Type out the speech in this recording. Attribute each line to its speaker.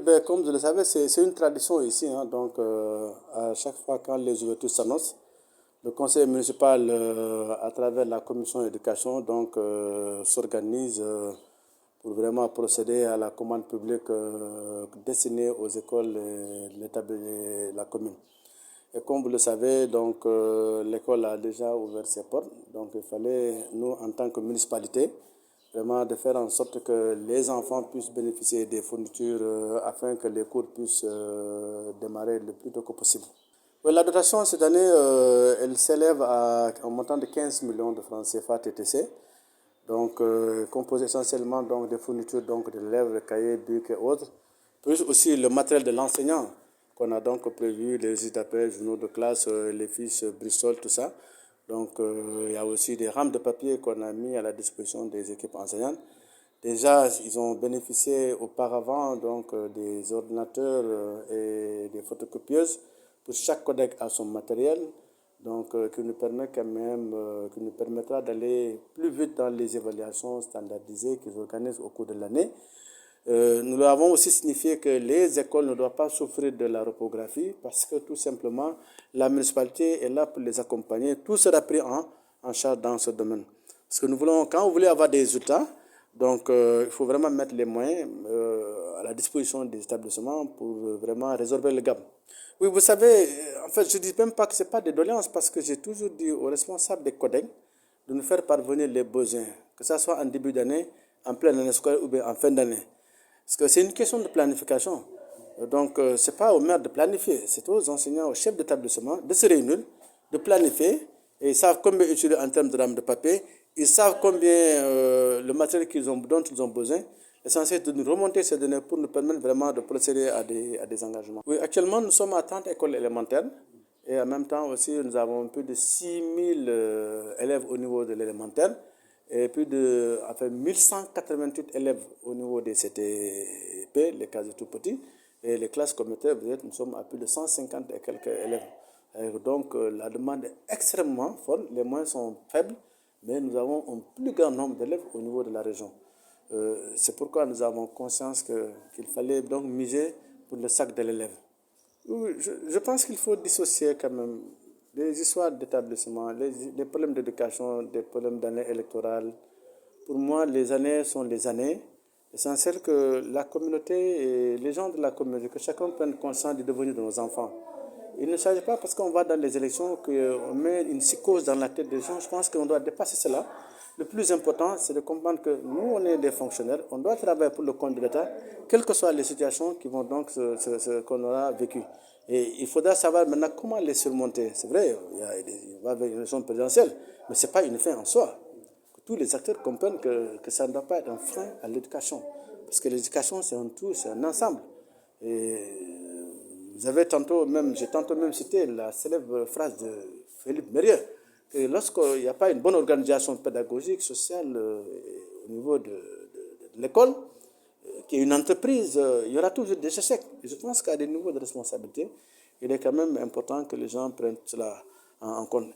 Speaker 1: ben, comme vous le savez, c'est une tradition ici, hein. Donc, à chaque fois quand les ouvertures s'annoncent, le conseil municipal, à travers la commission éducation, donc, s'organise pour vraiment procéder à la commande publique destinée aux écoles de la commune. Et comme vous le savez, donc, l'école a déjà ouvert ses portes. Donc, il fallait, nous, en tant que municipalité, vraiment de faire en sorte que les enfants puissent bénéficier des fournitures afin que les cours puissent démarrer le plus tôt que possible. Oui, la dotation cette année, elle s'élève à un montant de 15 millions de francs CFA TTC, donc composé essentiellement donc, des fournitures donc, de l'élève, cahiers, bics et autres, plus aussi le matériel de l'enseignant qu'on a donc prévu, les registres d'appel, journaux de classe, les fiches Bristol, tout ça. Donc il y a aussi des rames de papier qu'on a mis à la disposition des équipes enseignantes. Déjà, ils ont bénéficié auparavant donc, des ordinateurs et des photocopieuses. Pour chaque codec a son matériel, donc qui nous permet quand même, qui nous permettra d'aller plus vite dans les évaluations standardisées qu'ils organisent au cours de l'année. Nous leur avons aussi signifié que les écoles ne doivent pas souffrir de la reprographie parce que tout simplement la municipalité est là pour les accompagner. Tout sera pris en charge dans ce domaine. Parce que nous voulons, quand vous voulez avoir des résultats, donc il faut vraiment mettre les moyens à la disposition des établissements pour vraiment résorber le gap. Oui, vous savez, en fait, je ne dis même pas que ce n'est pas des doléances parce que j'ai toujours dit aux responsables des codecs de nous faire parvenir les besoins, que ce soit en début d'année, en pleine année scolaire ou bien en fin d'année. Parce que c'est une question de planification. Donc, ce n'est pas aux maires de planifier, c'est aux enseignants, aux chefs d'établissement de se réunir, de planifier. Et ils savent combien utiliser en termes de rames de papier. Ils savent combien le matériel dont ils ont besoin. L'essentiel est de nous remonter ces données pour nous permettre vraiment de procéder à des engagements. Oui, actuellement, nous sommes à 30 écoles élémentaires. Et en même temps aussi, nous avons plus de 6000 élèves au niveau de l'élémentaire et plus de 1188 élèves au niveau des CTP, les classes tout petits, et les classes communautaires, nous sommes à plus de 150 et quelques élèves. Et donc la demande est extrêmement forte, les moyens sont faibles, mais nous avons un plus grand nombre d'élèves au niveau de la région. C'est pourquoi nous avons conscience qu'il fallait donc miser pour le sac de l'élève. Oui, je pense qu'il faut dissocier quand même les histoires d'établissement, les problèmes d'éducation, des problèmes d'année électorale. Pour moi, les années sont les années. L'essentiel que la communauté et les gens de la communauté, que chacun prenne conscience du devenir de nos enfants. Il ne s'agit pas parce qu'on va dans les élections qu'on met une psychose dans la tête des gens. Je pense qu'on doit dépasser cela. Le plus important, c'est de comprendre que nous, on est des fonctionnaires, on doit travailler pour le compte de l'État, quelles que soient les situations qui vont donc qu'on aura vécues. Et il faudra savoir maintenant comment les surmonter. C'est vrai, il va y avoir une élection présidentielle, mais ce n'est pas une fin en soi. Que tous les acteurs comprennent que ça ne doit pas être un frein à l'éducation. Parce que l'éducation, c'est un tout, c'est un ensemble. Et j'ai tantôt même cité la célèbre phrase de Philippe Mérieux, que lorsqu'il n'y a pas une bonne organisation pédagogique, sociale au niveau de l'école, qui est une entreprise, il y aura toujours des échecs. Et je pense qu'à des niveaux de responsabilité, il est quand même important que les gens prennent cela en compte.